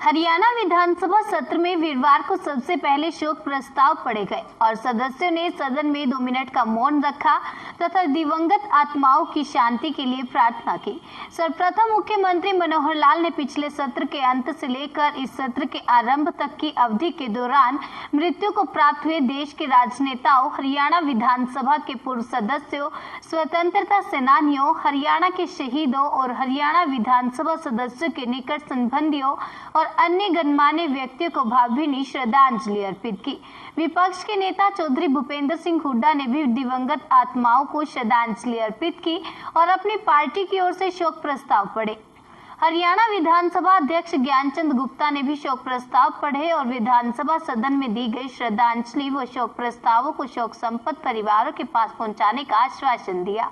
हरियाणा विधानसभा सत्र में वीरवार को सबसे पहले शोक प्रस्ताव पढ़े गए और सदस्यों ने सदन में 2 मिनट का मौन रखा तथा दिवंगत आत्माओं की शांति के लिए प्रार्थना की। सर्वप्रथम मुख्यमंत्री मनोहर लाल ने पिछले सत्र के अंत से लेकर इस सत्र के आरंभ तक की अवधि के दौरान मृत्यु को प्राप्त हुए देश के राजनेताओं, हरियाणा विधानसभा के पूर्व सदस्यों, स्वतंत्रता सेनानियों, हरियाणा के शहीदों और हरियाणा विधानसभा सदस्यों के निकट संबंधियों और अन्य गणमान्य व्यक्तियों को भावभीनी श्रद्धांजलि अर्पित की। विपक्ष के नेता चौधरी भूपेंद्र सिंह हुड्डा ने भी दिवंगत आत्माओं को श्रद्धांजलि अर्पित की और अपनी पार्टी की ओर से शोक प्रस्ताव पढ़े। हरियाणा विधानसभा अध्यक्ष ज्ञानचंद गुप्ता ने भी शोक प्रस्ताव पढ़े और विधानसभा सदन में दी गई श्रद्धांजलि व शोक प्रस्तावों को शोक संपन्न परिवारों के पास पहुंचाने का आश्वासन दिया।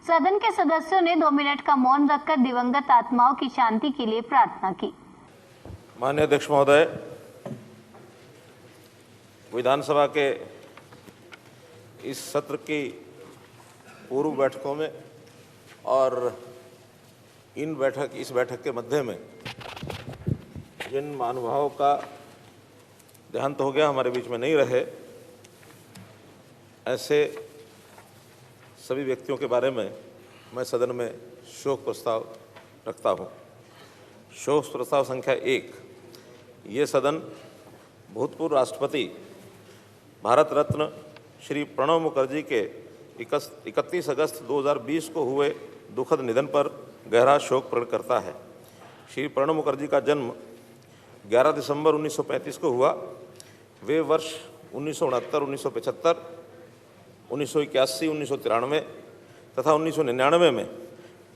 सदन के सदस्यों ने 2 मिनट का मौन रखकर दिवंगत आत्माओं की शांति के लिए प्रार्थना की। माननीय अध्यक्ष महोदय, विधानसभा के इस सत्र की पूर्व बैठकों में और इस बैठक के मध्य में जिन महानुभावों का देहांत हो गया, हमारे बीच में नहीं रहे, ऐसे सभी व्यक्तियों के बारे में मैं सदन में शोक प्रस्ताव रखता हूँ। शोक प्रस्ताव संख्या 1। ये सदन भूतपूर्व राष्ट्रपति भारत रत्न श्री प्रणब मुखर्जी के 31 अगस्त 2020 को हुए दुखद निधन पर गहरा शोक प्रकट करता है। श्री प्रणब मुखर्जी का जन्म 11 दिसंबर 1935 को हुआ। वे वर्ष 1969, 1975, 1981, 1993 तथा 1999 में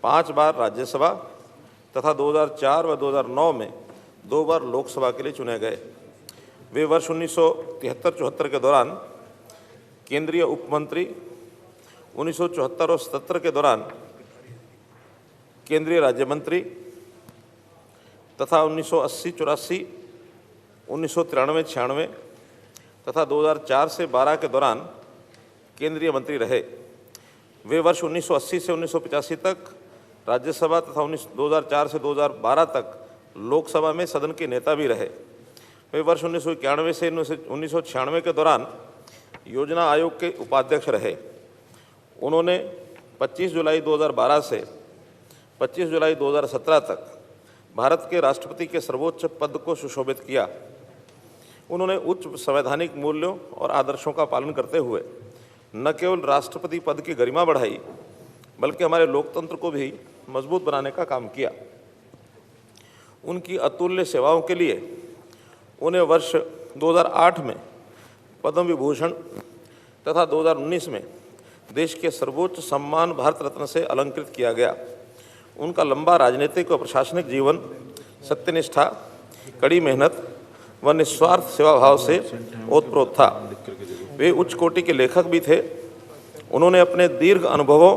5 बार राज्यसभा तथा 2004 व 2009 में 2 बार लोकसभा के लिए चुने गए। वे वर्ष 1973-74 के दौरान केंद्रीय उप मंत्री, 1974 और 77 के दौरान केंद्रीय राज्य मंत्री तथा 1980-84, 1993-96 तथा 2004 से 12 के दौरान केंद्रीय मंत्री रहे। वे वर्ष 1980 से 1985 तक राज्यसभा तथा 2004 से 2012 तक लोकसभा में सदन के नेता भी रहे। वे वर्ष 1991 से 1996 के दौरान योजना आयोग के उपाध्यक्ष रहे। उन्होंने 25 जुलाई 2012 से 25 जुलाई 2017 तक भारत के राष्ट्रपति के सर्वोच्च पद को सुशोभित किया। उन्होंने उच्च संवैधानिक मूल्यों और आदर्शों का पालन करते हुए न केवल राष्ट्रपति पद की गरिमा बढ़ाई, बल्कि हमारे लोकतंत्र को भी मजबूत बनाने का काम किया। उनकी अतुल्य सेवाओं के लिए उन्हें वर्ष 2008 में पद्म विभूषण तथा 2019 में देश के सर्वोच्च सम्मान भारत रत्न से अलंकृत किया गया। उनका लंबा राजनीतिक और प्रशासनिक जीवन सत्यनिष्ठा, कड़ी मेहनत व निस्वार्थ सेवा भाव से ओतप्रोत था। वे उच्च कोटि के लेखक भी थे। उन्होंने अपने दीर्घ अनुभवों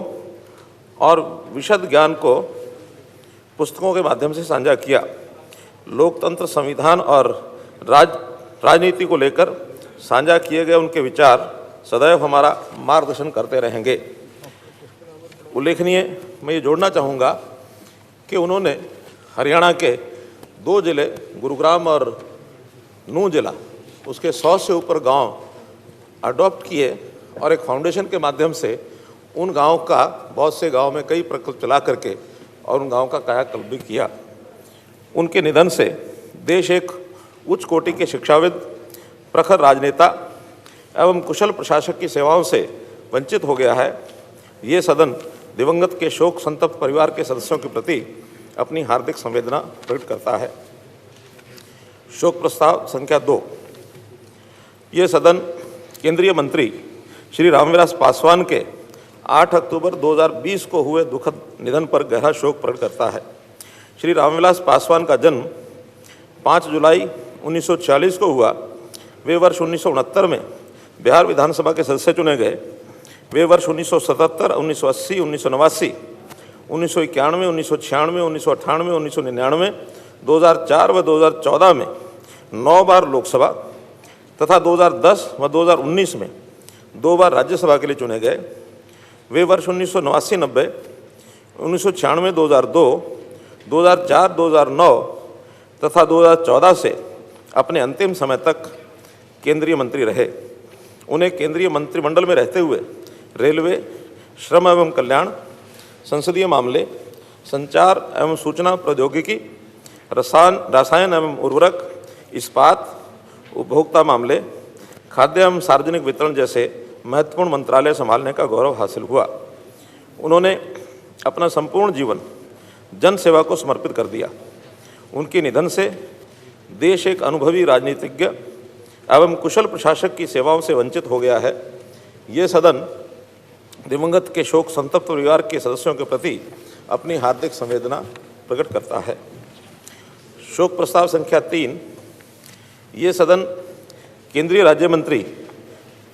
और विशद ज्ञान को पुस्तकों के माध्यम से साझा किया। लोकतंत्र, संविधान और राजनीति को लेकर साझा किए गए उनके विचार सदैव हमारा मार्गदर्शन करते रहेंगे। उल्लेखनीय मैं ये जोड़ना चाहूँगा कि उन्होंने हरियाणा के 2 जिले, गुरुग्राम और नूंह जिला, उसके 100 से ऊपर गांव अडॉप्ट किए और एक फाउंडेशन के माध्यम से उन गाँव का, बहुत से गाँव में कई प्रकल्प चला करके और उन गाँव का कायाकल्प भी किया। उनके निधन से देश एक उच्च कोटि के शिक्षाविद, प्रखर राजनेता एवं कुशल प्रशासक की सेवाओं से वंचित हो गया है। ये सदन दिवंगत के शोक संतप्त परिवार के सदस्यों के प्रति अपनी हार्दिक संवेदना प्रकट करता है। शोक प्रस्ताव संख्या 2। ये सदन केंद्रीय मंत्री श्री रामविलास पासवान के 8 अक्टूबर 2020 को हुए दुखद निधन पर गहरा शोक प्रकट करता है। श्री रामविलास पासवान का जन्म 5 जुलाई 1940 को हुआ। वे वर्ष 1969 में बिहार विधानसभा के सदस्य चुने गए। वे वर्ष 1977, 1980, 1989, 1991, 1996, 1998, 1999, 2004 व 2014 में 9 बार लोकसभा तथा 2010 व 2019 में 2 बार राज्यसभा के लिए चुने गए। वे वर्ष 1989-90, 1996, 2002, 2004, 2009 तथा 2014 से अपने अंतिम समय तक केंद्रीय मंत्री रहे। उन्हें केंद्रीय मंत्रिमंडल में रहते हुए रेलवे, श्रम एवं कल्याण, संसदीय मामले, संचार एवं सूचना प्रौद्योगिकी, रसायन एवं उर्वरक, इस्पात, उपभोक्ता मामले, खाद्य एवं सार्वजनिक वितरण जैसे महत्वपूर्ण मंत्रालय संभालने का गौरव हासिल हुआ। उन्होंने अपना संपूर्ण जीवन जन सेवा को समर्पित कर दिया। उनके निधन से देश एक अनुभवी राजनीतिज्ञ एवं कुशल प्रशासक की सेवाओं से वंचित हो गया है। ये सदन दिवंगत के शोक संतप्त परिवार के सदस्यों के प्रति अपनी हार्दिक संवेदना प्रकट करता है। शोक प्रस्ताव संख्या 3, ये सदन केंद्रीय राज्य मंत्री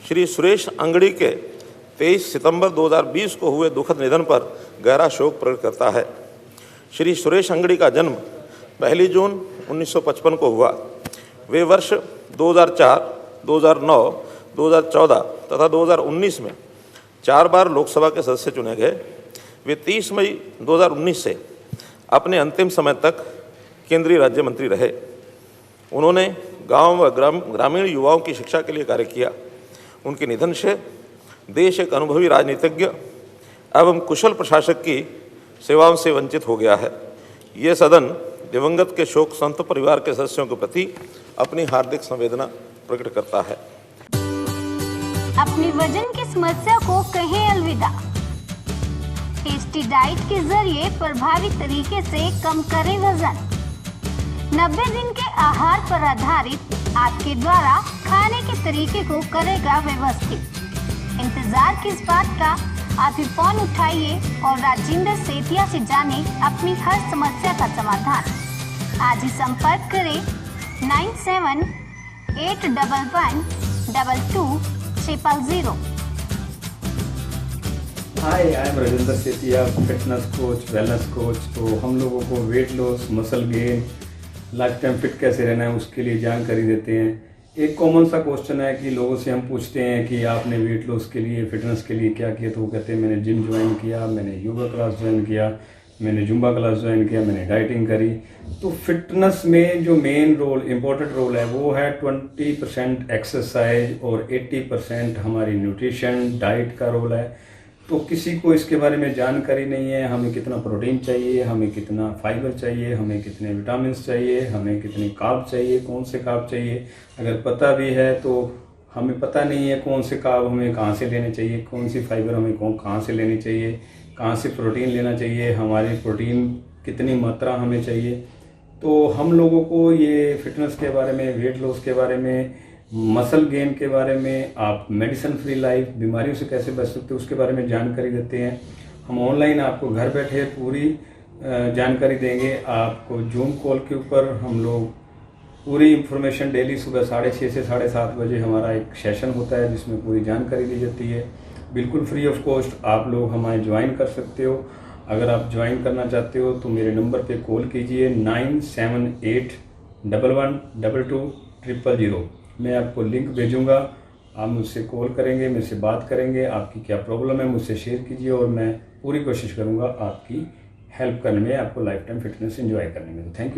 श्री सुरेश अंगड़ी के 23 सितंबर 2020 को हुए दुखद निधन पर गहरा शोक प्रकट करता है। श्री सुरेश अंगड़ी का जन्म 1 जून 1955 को हुआ। वे वर्ष 2004, 2009, 2014 तथा 2019 में 4 बार लोकसभा के सदस्य चुने गए। वे 30 मई 2019 से अपने अंतिम समय तक केंद्रीय राज्य मंत्री रहे। उन्होंने गांव व ग्रामीण युवाओं की शिक्षा के लिए कार्य किया। उनके निधन से देश एक अनुभवी राजनीतिज्ञ एवं कुशल प्रशासक की सेवाओं से वंचित हो गया है। ये सदन दिवंगत के शोक संतप्त परिवार के सदस्यों के प्रति अपनी हार्दिक संवेदना प्रकट करता है। अपनी वजन की समस्या को कहें अलविदा। टेस्टी डाइट के जरिए प्रभावी तरीके से कम करें वजन। 90 दिन के आहार पर आधारित आपके द्वारा खाने के तरीके को करेगा व्यवस्थित। इंतजार किस बात का, आप ही फोन उठाइए और राजेंद्र सेठिया से जाने अपनी हर समस्या का समाधान। आज ही संपर्क करें 9781112200। Hi, I am Rajendra Sethia, fitness coach, wellness coach. तो हम लोगों को weight loss, muscle gain, lifetime fit कैसे रहना है उसके लिए जानकारी देते हैं। एक कॉमन सा क्वेश्चन है कि लोगों से हम पूछते हैं कि आपने वेट लॉस के लिए, फिटनेस के लिए क्या किया, तो वो कहते हैं मैंने जिम ज्वाइन किया, मैंने योगा क्लास ज्वाइन किया, मैंने जुम्बा क्लास ज्वाइन किया, मैंने डाइटिंग करी। तो फिटनेस में जो मेन रोल, इम्पोर्टेंट रोल है वो है 20% एक्सरसाइज और 80% हमारी न्यूट्रिशन, डाइट का रोल है। तो किसी को इसके बारे में जानकारी नहीं है, हमें कितना प्रोटीन चाहिए, हमें कितना फाइबर चाहिए, हमें कितने विटामिन चाहिए, हमें कितनी कार्ब चाहिए, कौन से कार्ब चाहिए। अगर पता भी है तो हमें पता नहीं है कौन से कार्ब हमें कहाँ से लेने चाहिए, कौन सी फाइबर हमें कहाँ से लेनी चाहिए, कहाँ से प्रोटीन लेना चाहिए, हमारी प्रोटीन कितनी मात्रा हमें चाहिए। तो हम लोगों को ये फिटनेस के बारे में, वेट लॉस के बारे में, मसल गेन के बारे में, आप मेडिसिन फ्री लाइफ, बीमारियों से कैसे बच सकते हो उसके बारे में जानकारी देते हैं। हम ऑनलाइन आपको घर बैठे पूरी जानकारी देंगे। आपको जूम कॉल के ऊपर हम लोग पूरी इन्फॉर्मेशन डेली सुबह 6:30 से 7:30 बजे हमारा एक सेशन होता है जिसमें पूरी जानकारी दी जाती है। बिल्कुल फ्री ऑफ कॉस्ट आप लोग हमारे ज्वाइन कर सकते हो। अगर आप ज्वाइन करना चाहते हो तो मेरे नंबर पे कॉल कीजिए 9781112200। मैं आपको लिंक भेजूंगा, आप मुझसे कॉल करेंगे, मुझसे बात करेंगे, आपकी क्या प्रॉब्लम है मुझसे शेयर कीजिए और मैं पूरी कोशिश करूंगा आपकी हेल्प करने में, आपको लाइफ टाइम फिटनेस एंजॉय करने में। Thank you.